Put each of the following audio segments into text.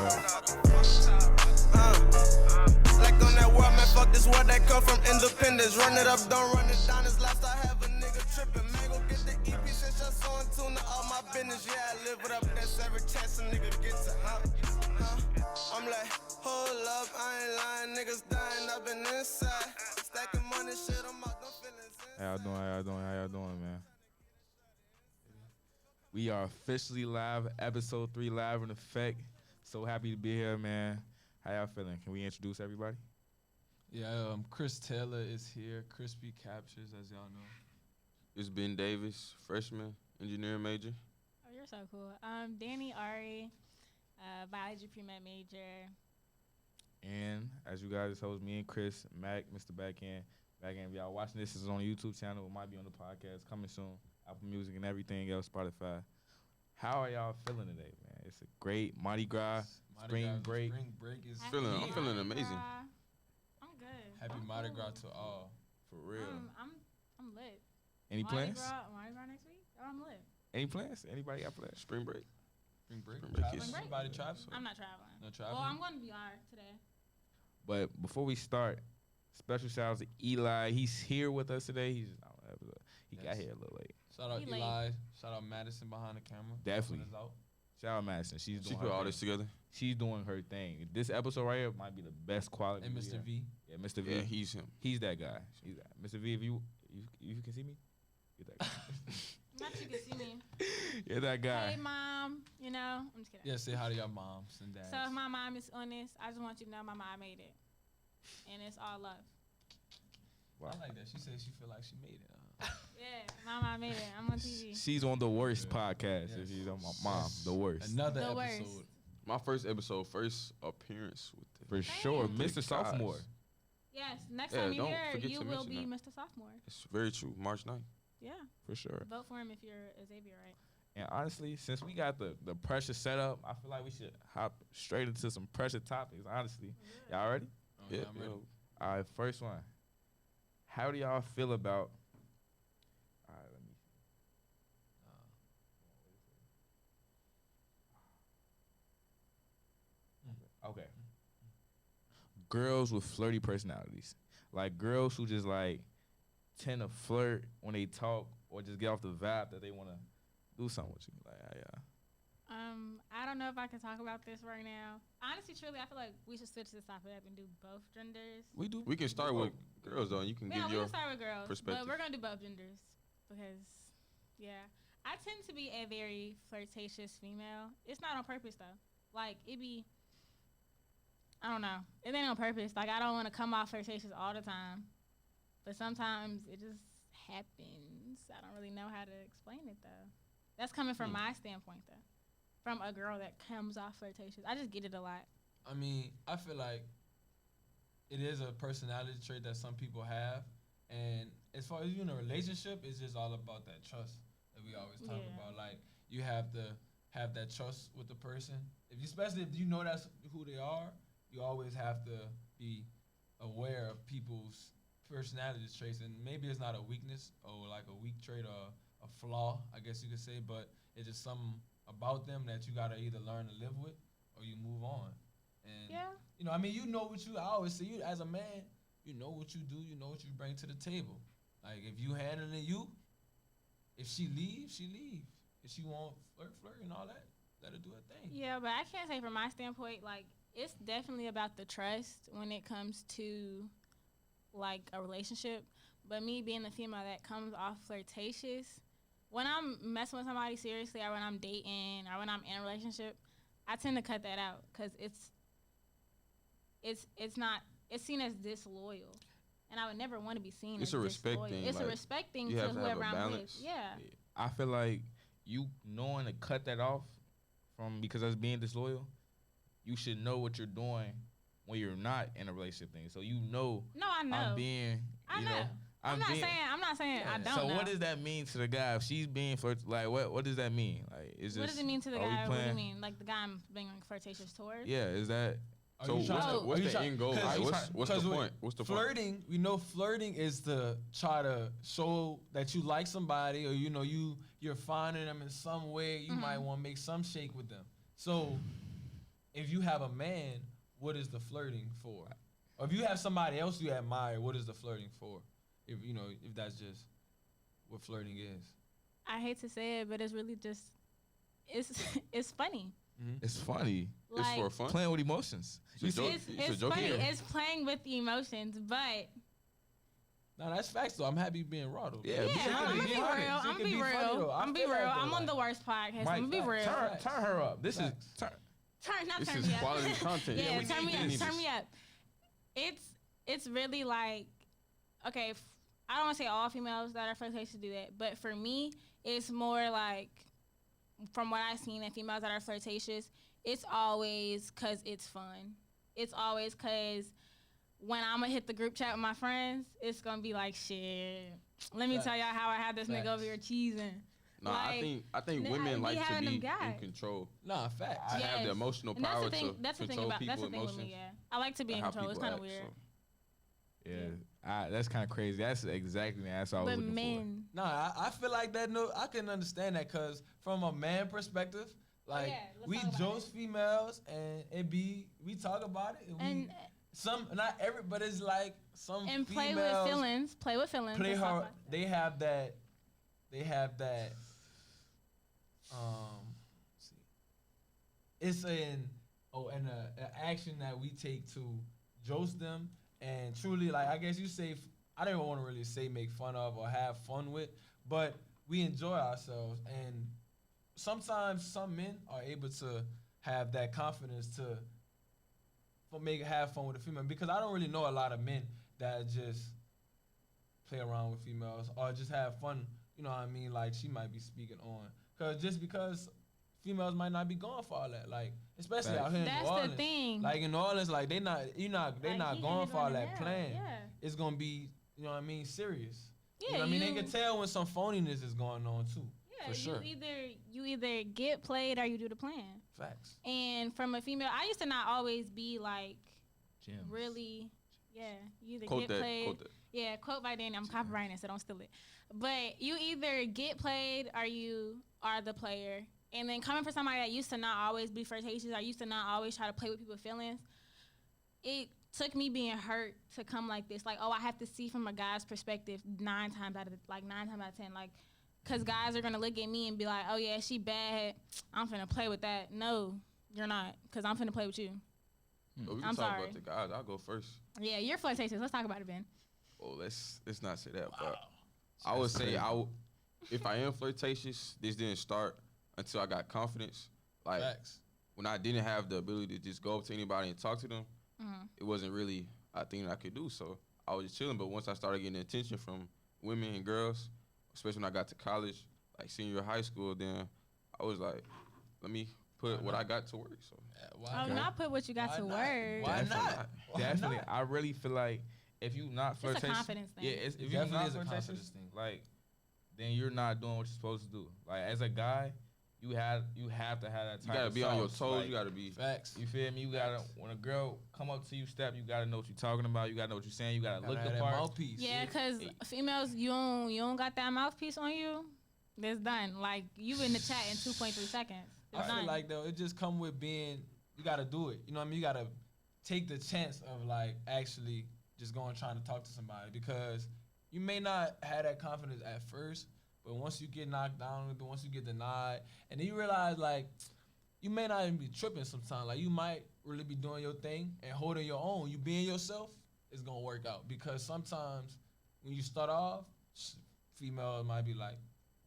Like on that world, man, fuck this world, that come from independence. Run it up, don't run it down. This lifestyle have a nigga tripping. Man, go get the EP since you're so in tune to all my business. Yeah, I live it up, that's every chance a nigga gets it, I'm like, hold up, I ain't lying, niggas dying up and inside. Stacking money, shit, I'm out, no feelings. How y'all doing, man? We are officially live, episode 3 live in effect. So happy to be here, man. How y'all feeling? Can we introduce everybody? Yeah, Chris Taylor is here. Crispy Captures, as y'all know. It's Ben Davis, freshman, engineering major. Oh, you're so cool. Danny Ari, biology pre-med major. And as you guys host, me and Chris, Mac, Mr.Backendd. If y'all watching this is on the YouTube channel. It might be on the podcast coming soon. Apple Music and everything else, Spotify. How are y'all feeling today, man? It's a great Mardi Gras, spring break. Spring break is I'm feeling amazing. I'm good. Happy Mardi Gras to all. For real. I'm lit. Any plans? Mardi Gras next week? Oh, I'm lit. Any plans? Anybody got plans? Spring break. Spring break. Spring break Traveling? is- Anybody traveling? I'm not traveling. No traveling? Well, I'm going to BR today. But before we start, special shout out to Eli. He's here with us today. He got here a little late. Shout out He Eli. Shout out Madison behind the camera. Definitely. Helping us out. Shout out Madison. She's She doing put her all thing. this together. She's doing her thing. This episode right here might be the best quality. And we Mr. have. V. Yeah, Mr. V. Yeah, he's him. He's that guy. He's that. Mr. V, if you can see me, you're that guy. Not you can see me. You're that guy. Hey, Mom. You know, I'm just kidding. Yeah, say hi to your moms and dads. So if my mom is on this, I just want you to know my mom made it. And it's all love. Wow. I like that. She said she feel like she made it. Yeah, my mom made it. I'm on TV. She's on the worst podcast. Yes. If she's on my mom, the worst. Another The episode. worst. My first episode, first appearance with the. For sure. Dang. Mr. Sophomore. Yes, next Yeah, time you're don't here, forget you to will mention be that. Mr. Sophomore. It's very true. March 9th. Yeah. For sure. Vote for him if you're a Xavier, right? And honestly, since we got the pressure set up, I feel like we should hop straight into some pressure topics, honestly. Y'all ready? Oh, yeah, I'm ready. All right, first one. How do y'all feel about... All right, let me... Okay. Girls with flirty personalities. Like, girls who just, like, tend to flirt when they talk or just get off the vibe that they want to do something with you. Like, yeah. I don't know if I can talk about this right now. Honestly, truly, I feel like we should switch this topic up and do both genders. We do. We can start with girls, though, and you can Yeah, give we your can start with girls, perspective. but we're gonna do both genders because, yeah, I tend to be a very flirtatious female. It's not on purpose though. Like it be, I don't know. It ain't on purpose. Like I don't want to come off flirtatious all the time, but sometimes it just happens. I don't really know how to explain it though. That's coming from my standpoint though. From a girl that comes off flirtatious. I just get it a lot. I mean, I feel like it is a personality trait that some people have. And as far as you in a relationship, it's just all about that trust that we always talk about. Like, you have to have that trust with the person. Especially if you know that's who they are, you always have to be aware of people's personality traits. And maybe it's not a weakness or like a weak trait or a flaw, I guess you could say, but it's just something about them that you gotta either learn to live with or you move on. And you know, I mean, you know what I always say, you as a man, you know what you do, you know what you bring to the table. Like if you handling you, if she leaves, she leave. If she won't flirt and all that, let her do her thing. Yeah, but I can't say from my standpoint, like it's definitely about the trust when it comes to like a relationship. But me being the female that comes off flirtatious, when I'm messing with somebody seriously or when I'm dating or when I'm in a relationship, I tend to cut that out because it's seen as disloyal. And I would never want to be seen It's as a respect disloyal. thing, It's like, a respect thing you to have to have a whoever I'm with. balance. Yeah. I feel like you knowing to cut that off because that's being disloyal, you should know what you're doing when you're not in a relationship thing. So you know, No, I know. I'm being, I know. I'm not saying I don't so know. what does that mean to the guy if she's being like what does that mean? Like is What does it mean to the are we guy? What do you playing- mean? Like the guy I'm being like flirtatious towards? Yeah, is that Are So you trying- what's are you the try- end goal? 'cause Like, you what's try- the 'cause with point? What's the point? flirting? We know flirting is to try to show that you like somebody, or you know you're finding them in some way. You might want to make some shake with them. So if you have a man, what is the flirting for? Or if you have somebody else you admire, what is the flirting for? If you know, if that's just what flirting is. I hate to say it, but it's really just it's funny. It's funny. It's Like, for fun. Playing with emotions. It's a joke. it's a joke funny. here. It's playing with the emotions, but No, that's facts though. I'm happy being raw though. Yeah, yeah, I'm gonna be real. I'm gonna be real. I'm gonna be real. I'm on the worst podcast. I'm gonna be real. Turn her up. This Facts. is turn. This Turn is me up. quality content. Yeah, we turn need me this. up. Turn me up. It's really like, okay, I don't want to say all females that are flirtatious do that, but for me, it's more like, from what I've seen in females that are flirtatious, it's always because it's fun. It's always because when I'm going to hit the group chat with my friends, it's going to be like, shit, let me tell y'all how I had this nigga over here cheesing. Nah, Like, I think women be like to having be them guys. in control. Nah, facts. I have the emotional And power that's the to thing control about people's that's the thing emotions. with me, yeah. I like to be in how control. It's people kind of act, weird. Yeah, that's kind of crazy. That's exactly the answer I was But looking men, Nah, I feel like that. No, I can understand that because from a man perspective, like yeah, let's we talk about jokes females and we talk about it. and Some not every, but it's like some and play females with feelings. Play with feelings. play Let's talk her. about that. They have that. Let's see. It's an action that we take to jost them and truly, like, I guess you say, I don't even want to really say make fun of or have fun with, but we enjoy ourselves. And sometimes some men are able to have that confidence to have fun with a female, because I don't really know a lot of men that just play around with females or just have fun. You know what I mean? Like, she might be speaking on, because females might not be going for all that. Like, especially out here in New That's Orleans. the thing. Like in New Orleans, like they're not Like, not he going hit it for all on the that nail. plan. Yeah. It's gonna be, you know what I mean, serious. Yeah, you know what I mean? They can tell when some phoniness is going on too. Yeah, for sure. You either get played or you do the plan. Facts. And from a female, I used to not always be like Gems. really. Yeah, you either Quote get that. played. Quote that. Yeah, quote by Danny. I'm copywriting it, so don't steal it. But you either get played or you are the player. And then coming from somebody that used to not always be flirtatious, I used to not always try to play with people's feelings, it took me being hurt to come like this. Like, oh, I have to see from a guy's perspective 9 times out of 10. Like, because guys are going to look at me and be like, oh, yeah, she bad. I'm finna play with that. No, you're not, because I'm finna play with you. But we can I'm talk sorry. about the guys. I'll go first. Yeah, you're flirtatious. Let's talk about it, Ben. Well, let's not say that. But I would say if I am flirtatious, this didn't start until I got confidence. Like, Facts. when I didn't have the ability to just go up to anybody and talk to them, Mm-hmm. it wasn't really a thing that I could do. So I was just chilling. But once I started getting attention from women and girls, especially when I got to college, like senior high school, then I was like, let me put what I got to work. So Oh, not put what you got Why to not? work. Why Definitely not? not. Why Definitely. not? I really feel like if you not It's a flirtatious, confidence thing. yeah, if you definitely not is a flirtatious, confidence thing. like, then you're not doing what you're supposed to do. Like, as a guy, you have to have that. You type gotta of be on your sauce. toes. Like, You gotta be. Facts. You feel me? You gotta, when a girl come up to you, step, you gotta know what you're talking about. You gotta know what you're saying. You gotta look Gotta the have that part. mouthpiece. Yeah, because females, you don't got that mouthpiece on you, it's done. Like, you in the chat in 2.3 seconds. It's I done. feel like though it just come with being, you gotta do it. You know what I mean? You gotta take the chance of like actually just going trying to talk to somebody, because you may not have that confidence at first, but once you get knocked down, once you get denied, and then you realize like you may not even be tripping sometimes. Like, you might really be doing your thing and holding your own. You being yourself is gonna work out, because sometimes when you start off, females might be like,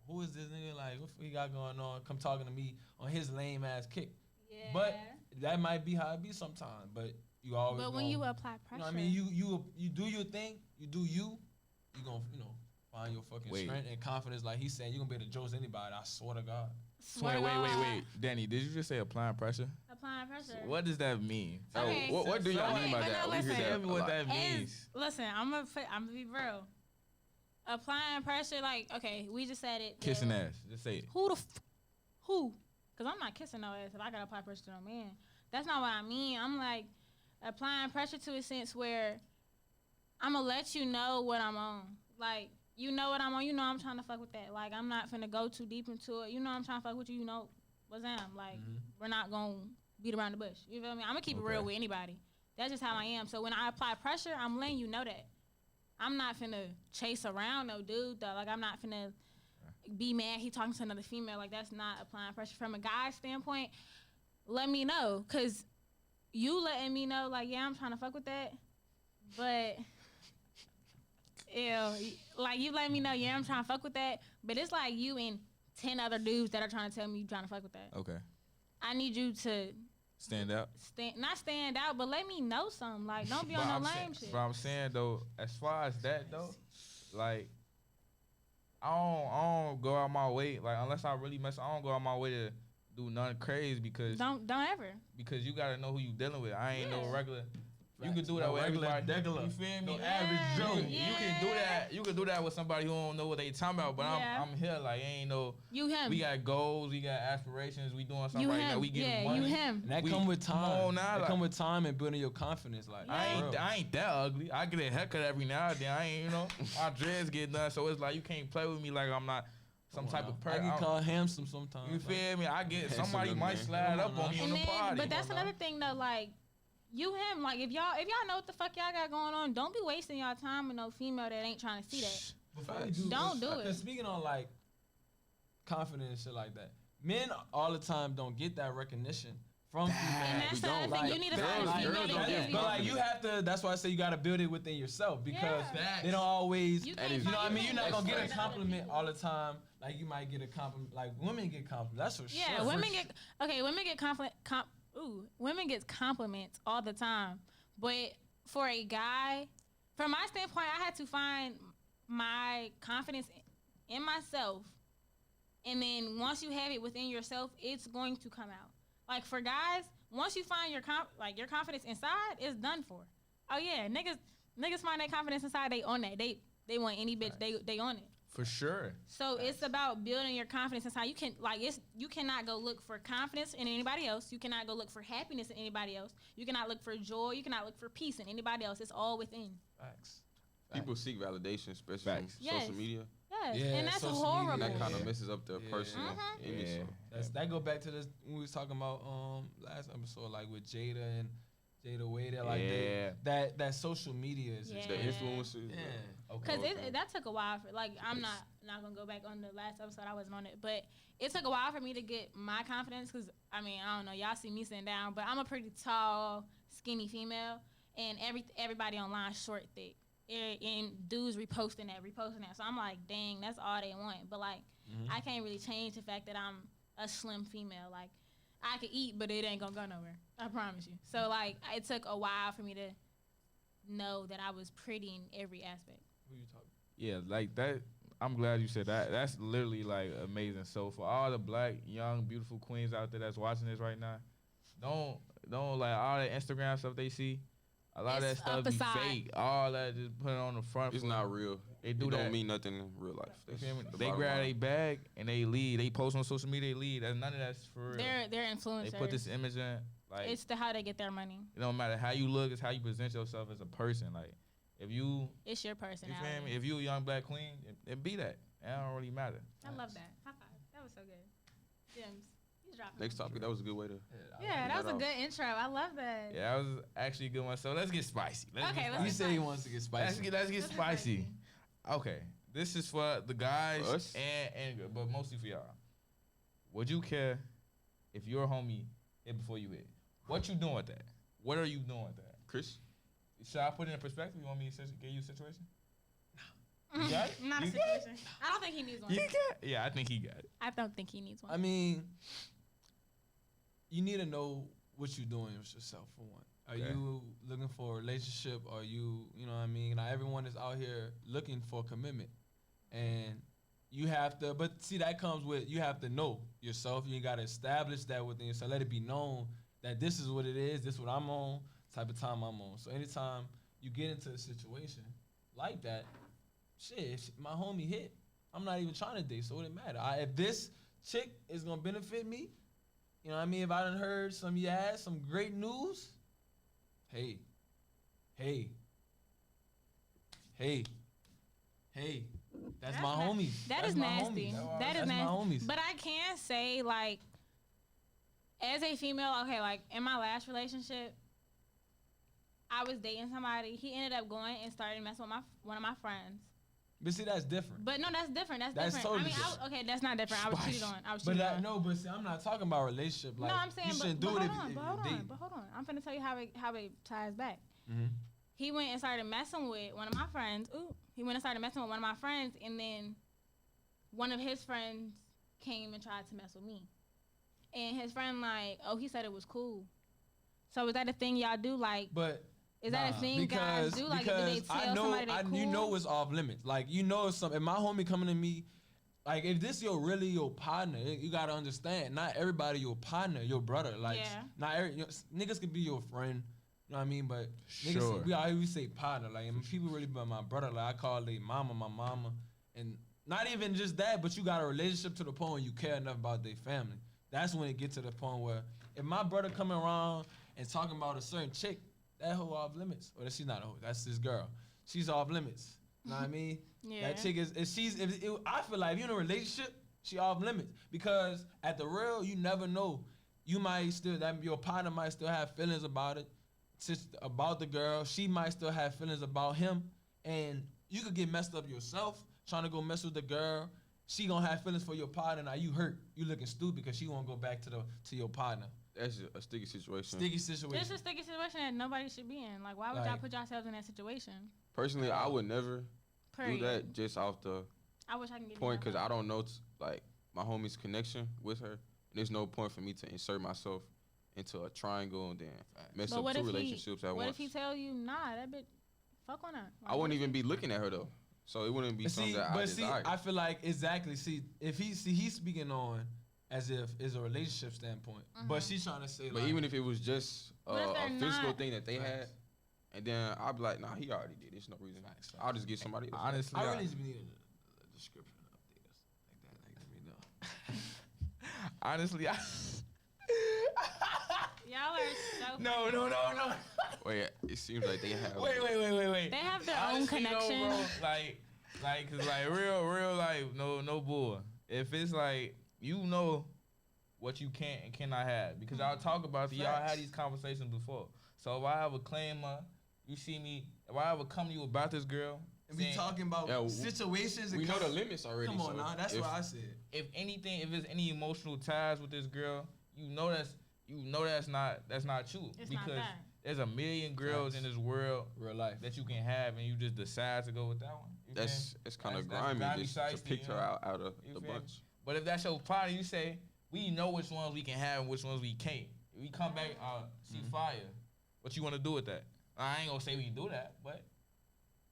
who is this nigga? Like, what he got going on? Come talking to me on his lame ass kick. yeah. But that might be how it be sometimes. But you always. But when you apply pressure, you know what I mean, you do your thing. You do you. You gonna find your fucking strength and confidence. Like he's saying, you gonna be able to joke anybody. I swear to God. Swear to God. Wait. Danny, did you just say applying pressure? Applying pressure. What does that mean? Okay, What do y'all okay, mean by but that? now We hear listen. that Tell me a what lot. that means. Listen, I'm gonna be real. Applying pressure, like, okay, we just said it. Kissing yeah. ass. Just say it. Who? Because I'm not kissing no ass if I gotta apply pressure to no man. That's not what I mean. I'm like applying pressure to a sense where I'm gonna let you know what I'm on. Like, you know what I'm on. You know I'm trying to fuck with that. Like, I'm not finna go too deep into it. You know I'm trying to fuck with you. You know what's up. Like, we're not gonna beat around the bush. You feel me? I'm gonna keep it Okay. real with anybody. That's just how I am. So when I apply pressure, I'm letting you know that. I'm not finna chase around no dude though. Like I'm not finna be mad he talking to another female. Like that's not applying pressure. From a guy standpoint, let me know. Cause you letting me know like, yeah, I'm trying to fuck with that. But ew, like you letting me know, yeah, I'm trying to fuck with that. But it's like you and 10 other dudes that are trying to tell me you trying to fuck with that. Okay. I need you to Stand out. not stand out, but let me know something. Like don't be on no lame shit. But I'm saying though, as far as that though, like I don't go out my way. Like unless I really mess, I don't go out my way to do nothing crazy because Don't ever. you gotta know who you dealing with. I ain't no Yeah. regular. You can do that No with regular, everybody. degular. You feel me? No average Joe. You can do that. You can do that with somebody who don't know what they talking about. But Yeah. I'm here like ain't no. You him. We got goals. We got aspirations. We doing something you right him. now. We getting yeah, money. you him. And that We- come with come time. on now, that like- come with time and building your confidence. Like I ain't that ugly. I get a haircut every now and then. I ain't, my dreads get done. So it's like you can't play with me like I'm not some type of person. I get called handsome sometimes. You feel me? I get Handsome somebody young might man. slide up on me in And the then, party. but that's another thing though. Like you him. Like if y'all know what the fuck y'all got going on, don't be wasting y'all time with no female that ain't trying to see that. Before you do, Don't do it. Because speaking on like confidence and shit like that, men all the time don't get that recognition from And females. that's we the other don't. thing. You need to find a Girls- female girls that don't gives get you. But like you have to. That's why I say you got to build it within yourself because Yeah. they don't always. You That can't is- You know what I find- mean? You're not can't gonna get a find other compliment people. all the time. Like you might get a compliment. Like women get compliments. That's for Yeah, sure. women get women get compliments all the time. But for a guy, from my standpoint, I had to find my confidence in myself, and then once you have it within yourself, it's going to come out. Like for guys, once you find your confidence inside, it's done for. Oh yeah, niggas find that confidence inside. They on that. They want any bitch. They on it. For sure. So it's about building your confidence inside. You cannot go look for confidence in anybody else. You cannot go look for happiness in anybody else. You cannot look for joy. You cannot look for peace in anybody else. It's all within. Facts. People seek validation, especially Facts. from Yes. social media. Yes, Yeah, and that's social horrible. media. That kind of Yeah. messes up their Yeah. personal image. Yeah. So. That go back to this when we was talking about last episode, like with Jada and Jada Wade. Like that social media is just The Yeah. influencers. yeah. Because Okay. that took a while for I'm not gonna go back on the last episode. I wasn't on it, but it took a while for me to get my confidence. Because I mean I don't know, y'all see me sitting down, but I'm a pretty tall, skinny female, and everybody online short, thick, and dudes reposting that. So I'm like, dang, that's all they want. But like I can't really change the fact that I'm a slim female. Like I could eat, but it ain't gonna go nowhere. I promise you. So like it took a while for me to know that I was pretty in every aspect. Who you talking? Yeah, like that. I'm glad you said that. That's literally like amazing. So for all the black, young, beautiful queens out there that's watching this right now, don't like all that Instagram stuff they see. A lot It's of that a stuff be facade. fake. All that just put it on the front. It's for- not real. They do it that. don't mean nothing in real life. You That's feel me? the They bottom grab line. a bag and they leave. They post on social media. They leave. That's none of that's for real. They're influencers. They put this image in. Like It's how they get their money. it don't matter how you look. It's how you present yourself as a person. Like if you It's your you personality. feel me? If you a young black queen, it be that. It don't really matter. I love that. High five. That was so good. Gems. He's dropping. Next topic, that was a good way to. Yeah, that was a off. good intro. I love that. Yeah, that was actually a good one. So let's get spicy. Okay, let's He get said he spicy. wants to get let's spicy. get Let's get spicy. Okay, this is for the guys For us? and but mostly for y'all. Would you care if your homie hit before you hit? What you doing with that? What are you doing with that? Chris? Should I put it in perspective? You want me to give you a situation? Mm, You got it? Not a You got it? situation. I don't think he needs one. You got it? Yeah, I think he got it. I don't think he needs one. I mean, you need to know what you're doing with yourself for one. Are Okay. you looking for a relationship? Are you know what I mean? Now everyone is out here looking for commitment, and you have to. But see, that comes with you have to know yourself. You got to establish that within yourself. Let it be known that this is what it is. This is what I'm on. Type of time I'm on. So anytime you get into a situation like that, shit, if my homie hit, I'm not even trying to date, so it doesn't matter. If this chick is gonna benefit me, you know what I mean? If I done heard some some great news, hey, that's my not- homie. That That's is my nasty. homies. That is That's my nasty. homies. But I can say like as a female, okay, like in my last relationship, I was dating somebody. He ended up going and started messing with one of my friends. But see, that's different. But no, that's different. That's different. Totally I mean, different. okay, that's not different. I was cheated on. But see, I'm not talking about relationship. Like, no, I'm saying, you shouldn't but do it hold on. I'm finna tell you how it ties back. Mm-hmm. He went and started messing with one of my friends. He went and started messing with one of my friends, and then one of his friends came and tried to mess with me. And his friend like, he said it was cool. So is that a thing y'all do? Like, is that a thing guys do? Like, do they tell somebody they cool? You know it's off limits. Like, you know if my homie coming to me, like if this really your partner, you gotta understand. Not everybody your partner, your brother. Like, not niggas can be your friend. You know what I mean? But niggas, we always say partner. Like, and people really be my brother. Like, I call they mama my mama, and not even just that, but you got a relationship to the point where you care enough about their family. That's when it gets to the point where if my brother coming around and talking about a certain chick, that hoe off limits. Or she's not a hoe. That's this girl. She's off limits. You know what I mean? Yeah. That chick I feel like if you're in a relationship, she off limits. Because at the real, you never know. You might still, your partner might still have feelings about it, about the girl. She might still have feelings about him. And you could get messed up yourself trying to go mess with the girl. She gonna have feelings for your partner. Now you hurt. You looking stupid because she won't go back to your partner. That's a sticky situation. It's a sticky situation that nobody should be in. Like, why would y'all put yourselves in that situation? Personally, I would never do that just off the point because I don't know like my homie's connection with her. And there's no point for me to insert myself into a triangle and then mess up two relationships at once. What if he tell you, nah, that bitch, fuck on her? Like, I wouldn't even be looking at her though. So it wouldn't be something that I desire. I feel like exactly. See, if he's speaking on as if it's a relationship standpoint, but she's trying to say. But like, even if it was just a physical thing that they had, and then I'd be like, nah, he already did. There's no reason. I'll just get somebody else. Honestly, I really need a description update like that. Like, let me know. Honestly, y'all are so. No. Wait, it seems like they have. Wait. They have their own connection. No, bro, cause real life, no bull. If it's like you know what you can and cannot have, because y'all talk about it, y'all had these conversations before. So if I have a claim, you see me. If I ever come to you about this girl, and we talking about situations. We know the limits already. Come on, now. That's what I said. If anything, if there's any emotional ties with this girl, you know that's not you. It's because not that. there's a million girls in this world, real life, that you can have, and you just decide to go with that one. It's kind of grimy just to pick her out of the bunch. But if that's your partner, you say we know which ones we can have and which ones we can't. If we come back, see fire. What you want to do with that? I ain't gonna say we do that, but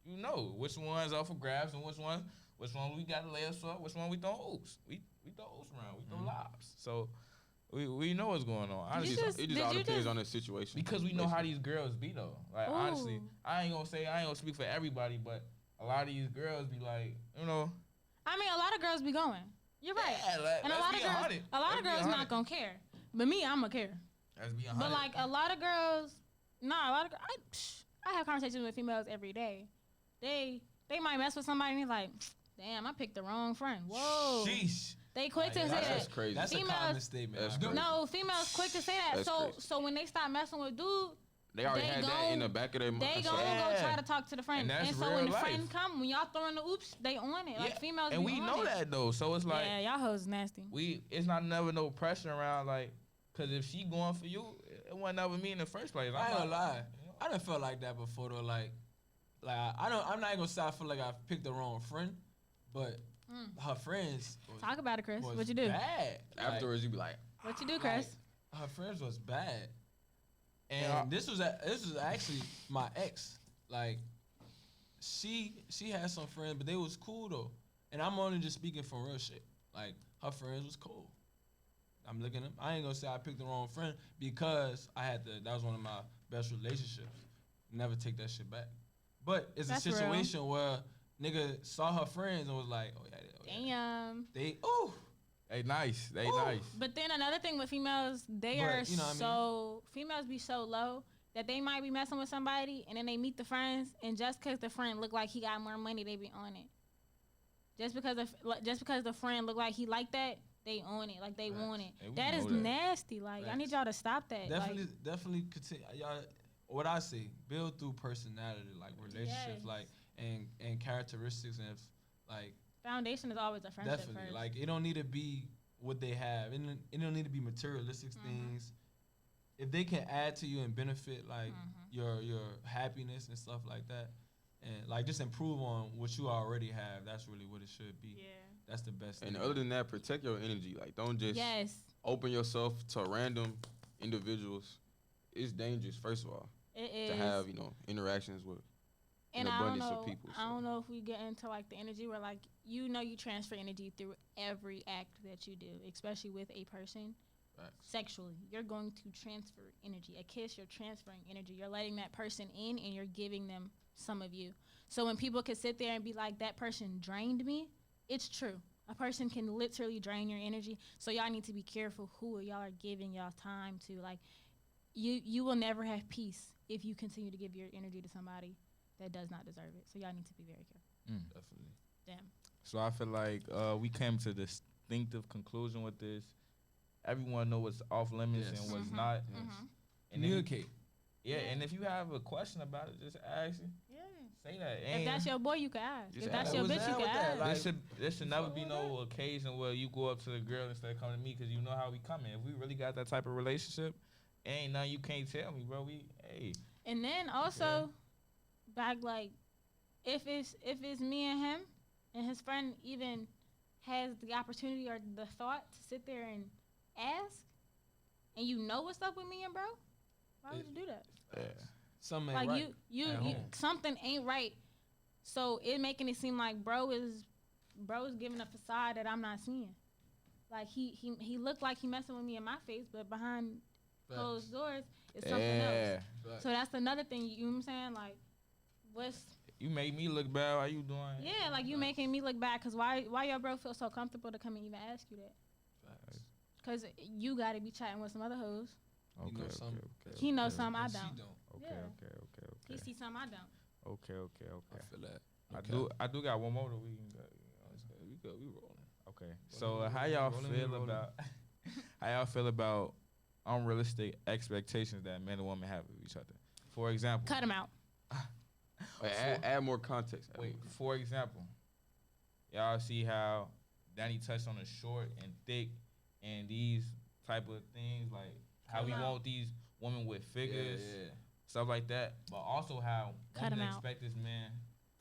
you know which ones are for grabs and which ones we got to lay us up, which one we throw oops. We throw oops around, we throw lobs. So we know what's going on. Honestly, it just all depends on the situation. Because we know how these girls be though. Like honestly, I ain't gonna speak for everybody, but a lot of these girls be like, you know. I mean, a lot of girls be going. You're right. Yeah, and a lot of girls not gonna care. But me, I'm gonna care. Let's be 100. But like a lot of girls, I have conversations with females every day. They might mess with somebody and they're like, damn, I picked the wrong friend. Whoa. Sheesh. They quick to say that. That's crazy. That's a common statement. That's crazy. No, females quick to say that. So when they start messing with dude, they already had that in the back of their mind. They go try to talk to the friend. And so when the friend come, when y'all throwing the oops, they on it. Like females and we know that though. So it's like, yeah, y'all hoes nasty. It's not never no pressure around, like, cause if she going for you, it wasn't never me in the first place. I ain't gonna lie. I done felt like that before though. Like I'm not gonna say I feel like I picked the wrong friend, but her friends. Talk about it, Chris. What you do? Bad. Afterwards, you be like, what you do, Chris? Her friends was bad. And this was actually my ex. Like, she had some friends, but they was cool though. And I'm only just speaking from real shit. Like, her friends was cool. I'm looking at them. I ain't gonna say I picked the wrong friend because that was one of my best relationships. Never take that shit back. But it's a situation where nigga saw her friends and was like, oh yeah. Damn. They nice. But then another thing with females, females be so low that they might be messing with somebody and then they meet the friends and just cause the friend look like he got more money, they be on it. Just because the friend look like he like that, they own it, like they Facts. want it. And we That is know that. nasty. Like I Facts. need y'all to stop that. Definitely continue. Y'all, what I say, build through personality, like relationships, Yes. like and characteristics, and like Foundation is always a friendship definitely, first. like it don't need to be what they have, and it don't need to be materialistic things. If they can add to you and benefit like your happiness and stuff like that, and like just improve on what you already have, that's really what it should be. Yeah. That's the best And thing. other than that, protect your energy. Like, don't just Yes. open yourself to random individuals. It's dangerous, first of all, It is. to have, interactions with And an I don't abundance know. of people. I don't know if we get into like the energy where like you transfer energy through every act that you do, especially with a person. Facts. Sexually, you're going to transfer energy. A kiss, you're transferring energy. You're letting that person in, and you're giving them some of you. So when people can sit there and be like, "That person drained me," it's true. A person can literally drain your energy. So y'all need to be careful who y'all are giving y'all time to. Like, you will never have peace if you continue to give your energy to somebody that does not deserve it. So y'all need to be very careful. Definitely. Damn. So I feel like we came to the distinctive conclusion with this. Everyone know what's off limits Yes. and what's not. Yes. And then- Communicate. yeah, and if you have a question about it, just ask it. Yeah. Say that. If And that's your boy, you can ask. Just If that's ask. your What's bitch, you down can with that? ask. Like, there should never be fuck no occasion where you go up to the girl instead of coming to me because you know how we coming. If we really got that type of relationship, ain't nothing you can't tell me, bro. And then also, back like, if it's me and him, and his friend even has the opportunity or the thought to sit there and ask, and you know what's up with me and bro, why would you do that? Yeah. Something Like ain't right. you at home. something ain't right. So it making it seem like bro is giving a facade that I'm not seeing. Like he looked like he messing with me in my face, but behind closed doors is something else. Facts. So that's another thing. You know what I'm saying? Like, what's You made me look bad. How you doing? yeah? Like you making me look bad. Cause why your bro feel so comfortable to come and even ask you that? Facts. Cause you gotta be chatting with some other hoes. You know something. He knows something I And she don't. don't. Yeah. He see something I don't. Okay. I feel that. I do got one more that we can go. We rolling. Okay. So how y'all feel about how y'all feel about unrealistic expectations that men and women have of each other? For example, Cut him out. Wait, add more context. For example, y'all see how Danny touched on the short and thick and these type of things, like how we Cut 'em out. want these women with figures, Yeah. stuff like that, but also how Cut 'em women out. expect this man.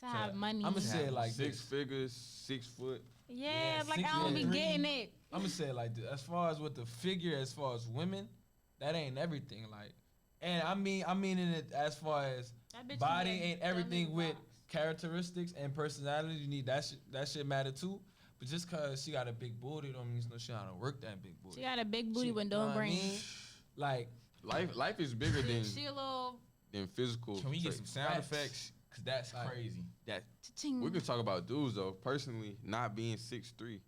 To have money. I'ma say it like Six this. figures, 6 foot. yeah, Yeah, like I don't be 6'3". getting it. I'ma say it like this. As far as with the figure, as far as women, that ain't everything. Like, and I mean in it as far as That bitch body can be a ain't everything dummy with box. characteristics and personality. You need that shit. That shit matter too. But just cause she got a big booty don't mean no she how to work that big booty. She got a big booty She- with know no what I brain. mean? Like, Life is bigger than She a little physical. Can we get some traits. sound Facts. effects? Cause that's Like- crazy. That cha-ching. We could talk about dudes though. Personally, not being 6'3",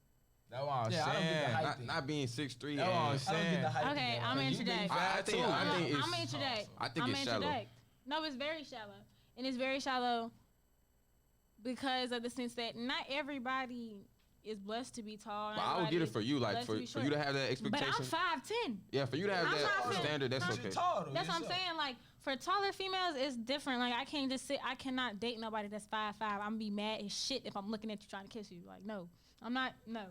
that's what I'm Yeah, I don't get the saying. hype. not being 6'3". That's what I'm and I don't get the hype. Okay, in that. I'm Like, you interject. big I fat think- too. I think it's- I'm interject. I think I'm it's shallow. interject. No, it's very shallow, and it's very shallow because of the sense that not everybody is blessed to be tall. But I would get it for you, like for you to have that But expectation. I'm 5'10". Yeah, for you to have I'm that not finna- standard, that's But okay. you tall though. That's what I'm yourself. saying. Like for taller females, it's different. Like I can't just I cannot date nobody that's 5'5". I'm gonna be mad as shit if I'm looking at you trying to kiss you. Like no, I'm not. No.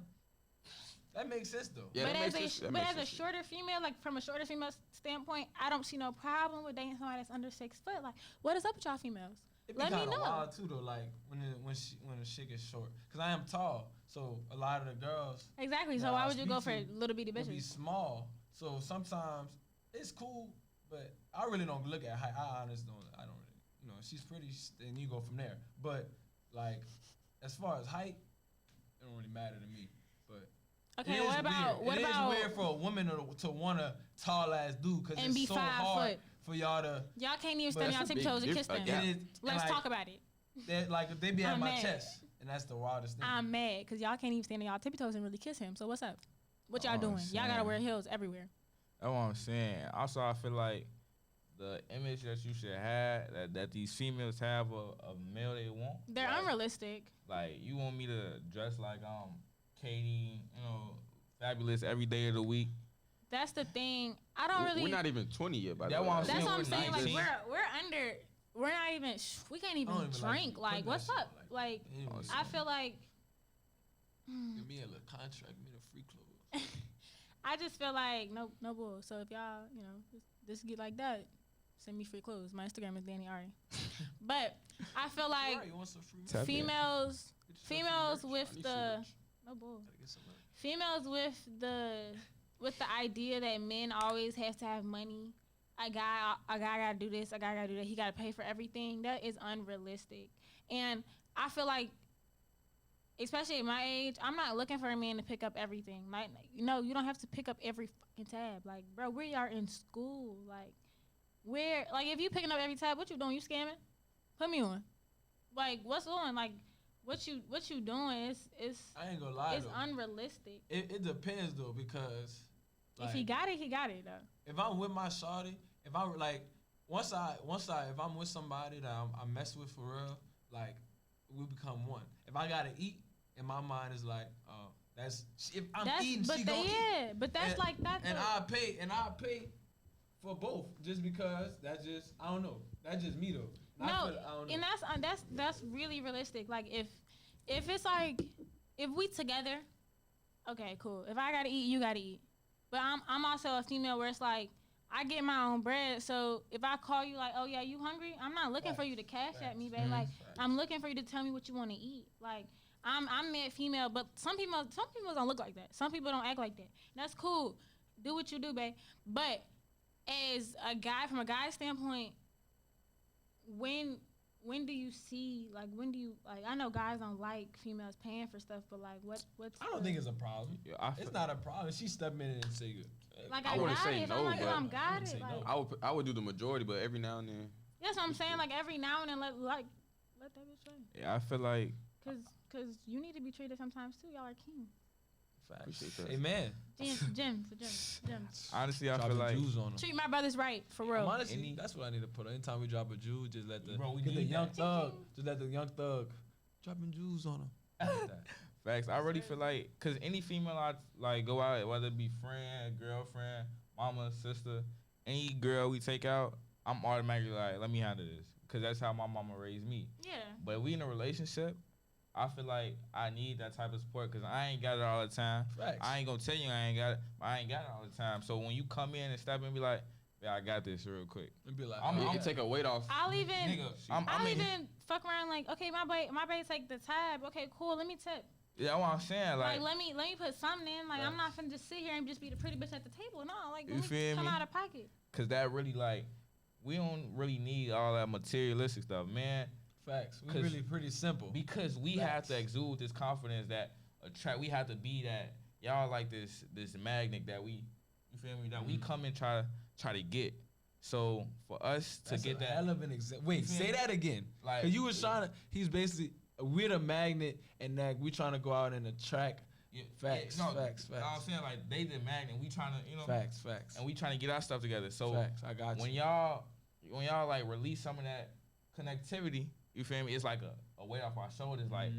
That makes sense though. Yeah, but that as makes sense. That but makes as a sense. shorter female, like from a shorter female standpoint, I don't see no problem with dating somebody that's under 6 foot. Like what is up with y'all females? It be Let me kinda know. wild too though, like when the shit gets short. Cause I am tall, so a lot of the girls Exactly. So that why I would you go for speak to little bitty will be bitches? small. So sometimes it's cool, but I really don't look at height. I honestly don't. I don't really. You know, she's pretty, and you go from there. But like, as far as height, it don't really matter to me. But Okay. it is What about weird. what It is about weird for a woman to want a tall ass dude because And it's be so 5 hard foot. for y'all to. y'all can't even But stand on that's y'all a big tiptoes and kiss diff- them? Yeah. It is, Let's like, talk about it. Like they be at I'm my mad. chest, and that's the wildest thing. I'm mad because y'all can't even stand on y'all tiptoes and really kiss him. So what's up? What y'all Oh, doing? Y'all gotta shit. wear heels everywhere. That's what I'm saying. Also, I feel like the image that you should have, that these females have of male they want. They're like, unrealistic. Like, you want me to dress like Katie, fabulous every day of the week. That's the thing. I don't really. We're not even 20 yet, by the That's way. why I'm That's saying what I'm we're saying. Like 19. we're under. We're not even. We can't even don't even drink. like Like, what's putting that up? shit Like, Anyways, I feel like. give me a little contract, me the free clothes. I just feel like no bull. So if y'all, just get like that, send me free clothes. My Instagram is Danny Ari. But I feel like Right, you want some free merch? Tap in. females, Get you some free females merch. with I need the some merch. no bull. Gotta get some merch. Females with the idea that men always have to have money. A guy gotta do this. A guy gotta do that. He gotta pay for everything. That is unrealistic. And I feel like, especially at my age, I'm not looking for a man to pick up everything. Like, you don't have to pick up every fucking tab. Like, bro, we are in school. Like, if you picking up every tab, what you doing? You scamming? Put me on. Like, what's on? Like, what you doing? It's I ain't gonna lie it's though. unrealistic. It depends though, because If he got it, he got it though. if I'm with my shawty, if I'm like if I'm with somebody that I mess with for real, like we become one. If I gotta eat, in my mind is like, oh, that's if I'm eating, she gonna eat. But that's And- like that. And though. I pay for both, just because that's just I don't know. That's just me though. And I No, don't know. and that's really realistic. Like if it's like if we together, okay, cool. If I gotta eat, you gotta eat. But I'm also a female where it's like I get my own bread. So if I call you like, oh yeah, you hungry? I'm not looking for you to cash at me, babe. Like I'm looking for you to tell me what you want to eat. Like I'm mad female, but some people don't look like that. Some people don't act like that. That's cool. Do what you do, babe. But as a guy, from a guy's standpoint, when do you see, like, I know guys don't like females paying for stuff, but like what's I don't think it's a problem. Yeah, It's not a problem. She step in and say, like I I wouldn't got say it. no, I'm like, but I'm I got wouldn't it. say Like, no. I would do the majority, but every now and then. that's what I'm saying. Like every now and then, let that bitch play. Yeah, I feel like Cause you need to be treated sometimes too. Y'all are king. Appreciate that. Amen. Gems. honestly, I feel Dropping like Jews on them. Treat my brothers right, for real. Honestly, that's what I need to put on. Anytime we drop a Jew, just let the Bro, we get the need young that. thug. Just let the young thug dropping Jews on them. facts. I really feel like, cause any female I like go out, whether it be friend, girlfriend, mama, sister, any girl we take out, I'm automatically like, let me handle this, cause that's how my mama raised me. Yeah. But if we in a relationship, I feel like I need that type of support, cause I ain't got it all the time. Facts. I ain't gonna tell you I ain't got it, but I ain't got it all the time. So when you come in and step in and be like, yeah, I got this real quick. And be like, You take a weight off. I'll even Nigga, I'm I'll in- even fuck around like, okay, my babe take the tab. Okay, cool. Let me tip. Yeah, that's what I'm saying. Like, Like, let me put something in. Like, I'm not finna just sit here and just be the pretty bitch at the table. No, like, You let me feel come me? out of pocket. cause that really like, we don't really need all that materialistic stuff, man. facts. We 'Cause- really pretty simple. Because we have to exude this confidence that attract. We have to be that y'all like this magnet that we, you feel me? That we come and try to get. So for us to That's get a that, hell of an example. Wait, You feel say me? that again. Like, Cause you was trying to. He's basically we're the magnet, and that we trying to go out and attract. yeah, Facts, no, facts, I'm facts. saying like they the magnet. We trying to, Facts. and we trying to get our stuff together. So Facts. I got when you. y'all like release some of that connectivity, you feel me? It's like a weight off our shoulders. Like,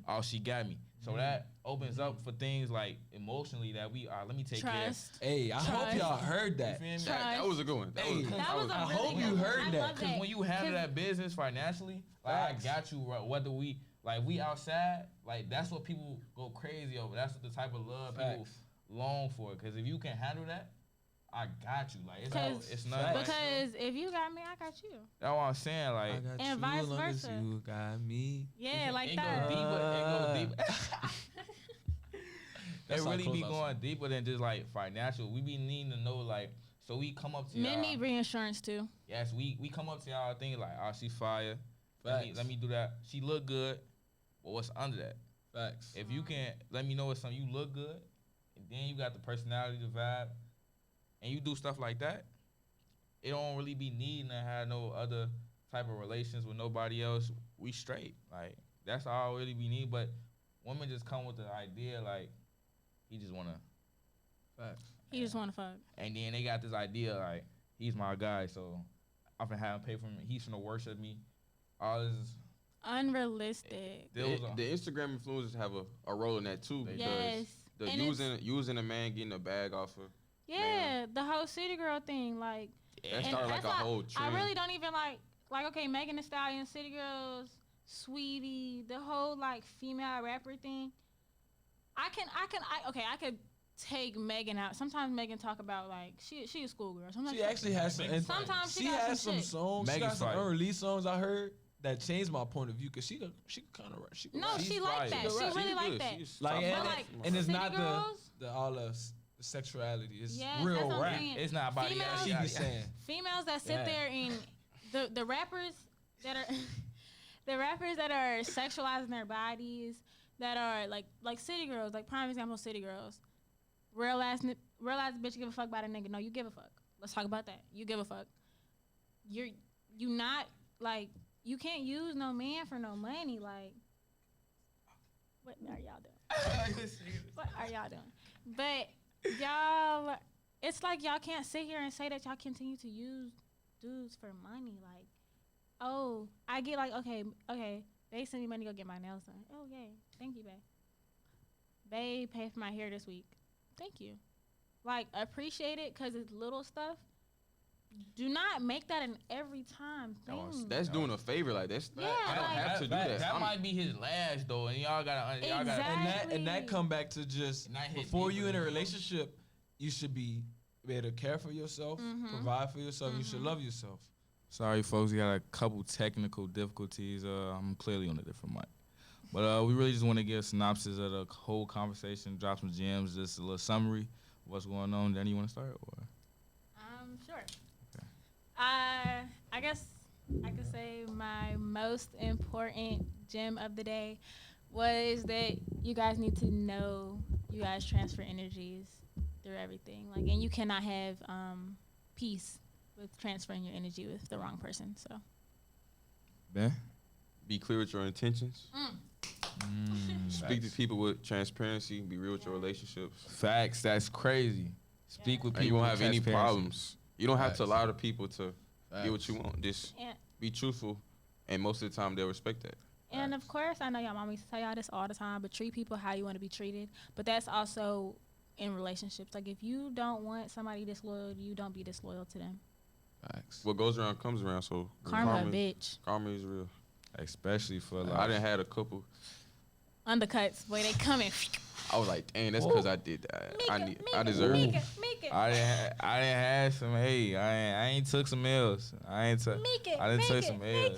oh, she got me. So that opens up for things like emotionally that we are. Let me take care. Trust. Hey, I hope Trust. y'all heard You that. feel me? That was a good one. Hey, That was a I really hope good you one. heard I that. love Because when you handle 'Cause- that business financially, like Facts. I got you. Whether we like we outside, like that's what people go crazy over. That's what the type of love people Facts. long for. Because if you can handle that, I got you. Like Because- it's nothing. Like, Because if you got me, I got you. that's what I'm saying. Like I got And you vice long as versa. you got me. Yeah, like it that. go deeper. It go deeper. That's It how really close be I was. going deeper than just like financial. We be needing to know like. So we come up to Men y'all. need reinsurance too. Yes, we come up to y'all thinking like, oh, she's fire. Facts. Let me do that. She look good. But what's under that? Facts. If you can let me know it's something you look good, and then you got the personality, the vibe, and you do stuff like that, it don't really be needing to have no other type of relations with nobody else. We straight. Like that's all really we need. But women just come with the idea like he just wanna, Facts. He just want to fuck. and then they got this idea like he's my guy, so I'm finna have him pay for me. He's finna worship me. All this. Unrealistic. Those are- The Instagram influencers have a role in that too, They because Yes. The And using a man, getting a bag off her. Yeah, the whole city girl thing, like. That And started like that's a why whole trend. I really don't even like okay, Megan Thee Stallion, City Girls, Sweetie, the whole like female rapper thing. I could take Megan out. Sometimes Megan talk about like she a schoolgirl. Sometimes She actually has some. And sometimes she she got has some some shit. songs. She got Megan's some fire. unreleased songs I heard that changed my point of view. Cause she kind of she No, rap. she like that. She really like that. Like, But like and it's City not Girls, the all the sexuality. It's yes, that's real what I'm rap. saying. It's not about Females- She be saying. females that sit Yeah. there and the rappers that are the rappers that are sexualizing their bodies, that are like City Girls, like prime example City Girls. Real ass bitch give a fuck about a nigga. No, you give a fuck. Let's talk about that. You give a fuck. You not like you can't use no man for no money. Like what are y'all doing? What are y'all doing? But y'all, it's like y'all can't sit here and say that y'all continue to use dudes for money. Like, oh, I get like okay, they send me money to go get my nails done. Oh yay, thank you, babe. Babe, pay for my hair this week. Thank you. Like, appreciate it because it's little stuff. Do not make that an every time thing. That's doing a favor. Like that's. Yeah, I don't like- have to do that. That I'm- might be his last though, and y'all gotta. Exactly. And that come back to just Not hit before deeper you in a than that. relationship, you should be able to care for yourself, provide for yourself. You should love yourself. Sorry, folks, we got a couple technical difficulties. I'm clearly on a different mic. But we really just want to give a synopsis of the whole conversation, drop some gems, just a little summary of what's going on. Danny, you want to start? Or? Sure. Okay. I guess I could say my most important gem of the day was that you guys need to know you guys transfer energies through everything. Like, and you cannot have peace with transferring your energy with the wrong person. So. Ben? Be clear with your intentions. Speak to people with transparency. Be real with your relationships. Facts. That's crazy. Speak with And you people. won't have with any transparency. problems. You don't have to Facts. allow the people to get what Facts. you want. Just And, be truthful, and most of the time they'll respect that. and of course, I know y'all mommies tell y'all this all the time, but treat people how you want to be treated. But that's also in relationships. Like, if you don't want somebody disloyal, you don't be disloyal to them. Facts. What goes around comes around. So Karma, bitch. karma is real. Especially for like. I done had a couple. Undercuts, boy, they coming. I was like, dang, that's because I did that. I deserve it. Make I didn't have some. Hey, I ain't took some L's. I didn't take some L's.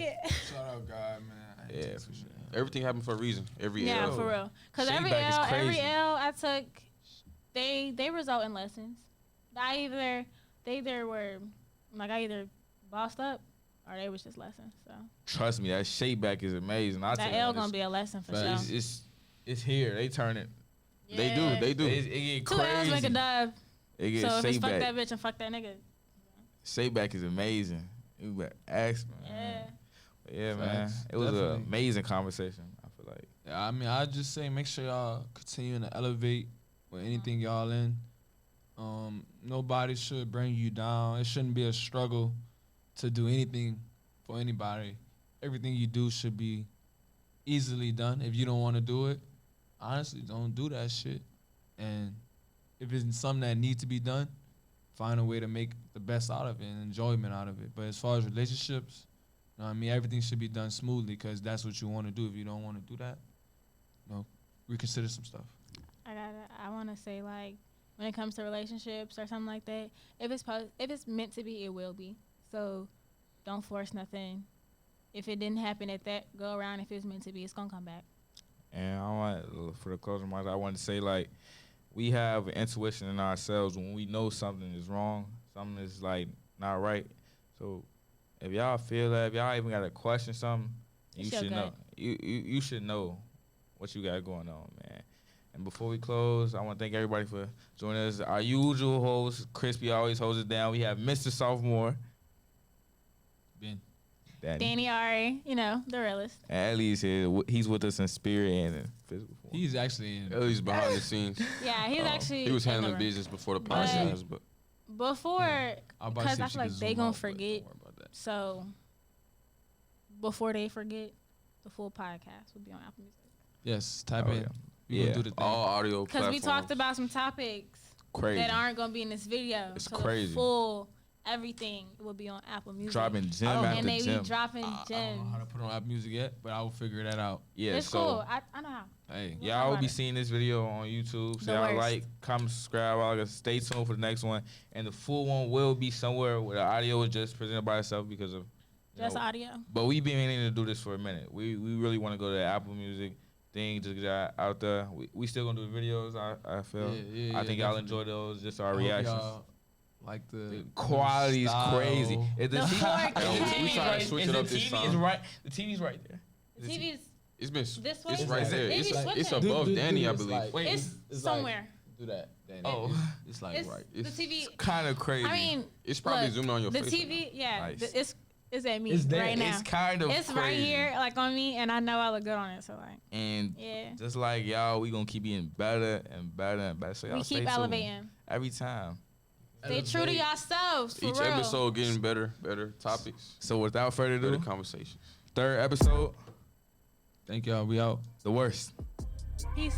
Shout out, God, man. Yeah, for sure. Everything happened for a reason. Every Yeah, L. for real. Cause Shade every back is L crazy. I took, they result in lessons. They either were like I either bossed up or they was just lessons. So Trust me, that shape back is amazing. I that L gonna be a lesson for Facts. sure. It's here. They turn it. They do. They do. It get 2 L's make crazy. a dub. It get So if it's shape fuck that back. bitch and fuck that nigga. Shape back is amazing. You better ask, man. Yeah. But yeah, man. Facts. It was an Definitely. amazing conversation. I feel like. Yeah, I mean, I just say make sure y'all continuing to elevate with anything y'all in. Nobody should bring you down. It shouldn't be a struggle to do anything for anybody. Everything you do should be easily done. If you don't want to do it, honestly, don't do that shit. And if it's something that needs to be done, find a way to make the best out of it and enjoyment out of it. But as far as relationships, you know what I mean, everything should be done smoothly because that's what you want to do. If you don't want to do that, reconsider some stuff. I want to say, like, when it comes to relationships or something like that, if it's meant to be, it will be. So don't force nothing. If it didn't happen at that go around, if it's meant to be, it's gonna come back. And I want, for the closing remarks, I want to say, like, we have intuition in ourselves when we know something is wrong, something is, like, not right. So if y'all feel that, if y'all even got to question something, you It's your should know. gut. You should know what you got going on, man. And before we close, I want to thank everybody for joining us. Our usual host, Crispy, always holds it down. We have Mr. Sophomore. Ben. Danny Ari, the realist. And Ellie's here. He's with us in spirit and in physical form. He's actually in. At least behind the scenes. Yeah, he's actually. He was in the handling room. business before the But- podcast, but Before, I was about to because see I if she feel like could they zoom gonna out, but forget. don't worry about that. So before they forget, the full podcast will be on Apple Music. Yes, type Oh, in. yeah. We gonna do the thing. All audio Because platforms. we talked about some topics Crazy. that aren't gonna be in this video. It's so crazy. The full everything will be on Apple Music. Dropping gym I don't- after and they gym. be dropping I don't know how to gems. put on Apple Music yet, but I will figure that out. Yeah, It's so cool. I know how. Hey, We'll y'all talk will about be it. seeing this video on YouTube. So The y'all worst. like, comment, subscribe. All that. Stay tuned for the next one. And the full one will be somewhere where the audio is just presented by itself because of Just audio. But we've been meaning to do this for a minute. We really want to go to the Apple Music thing, just get out there. We still gonna do the videos. I feel. Yeah, I think y'all definitely. enjoy those. Just our I hope reactions. y'all like the Quality is style. crazy. If the The TV fork. Yo, we TV's trying to right. switch If it the up this TV is time. right. The TV's right there. The TV's It's been. This way? It's right there. They be It's switching. above Danny, I believe. Like, Wait, it's somewhere. Like, do that. Danny. Oh. It's like It's right. the It's TV. Kind of crazy. I mean, It's probably look, zoomed on your the face. TV. Yeah, Nice. it's at me It's there. right now. It's kind of It's crazy. right here, like on me, and I know I look good on it. So like, And yeah, just like y'all, we gonna keep getting better and better and better. So y'all we stay keep tuned elevating. every time. Stay true to yourselves. For Each real. episode getting better topics, So without further better ado, conversations. third episode, Thank y'all. We out. the worst. Peace.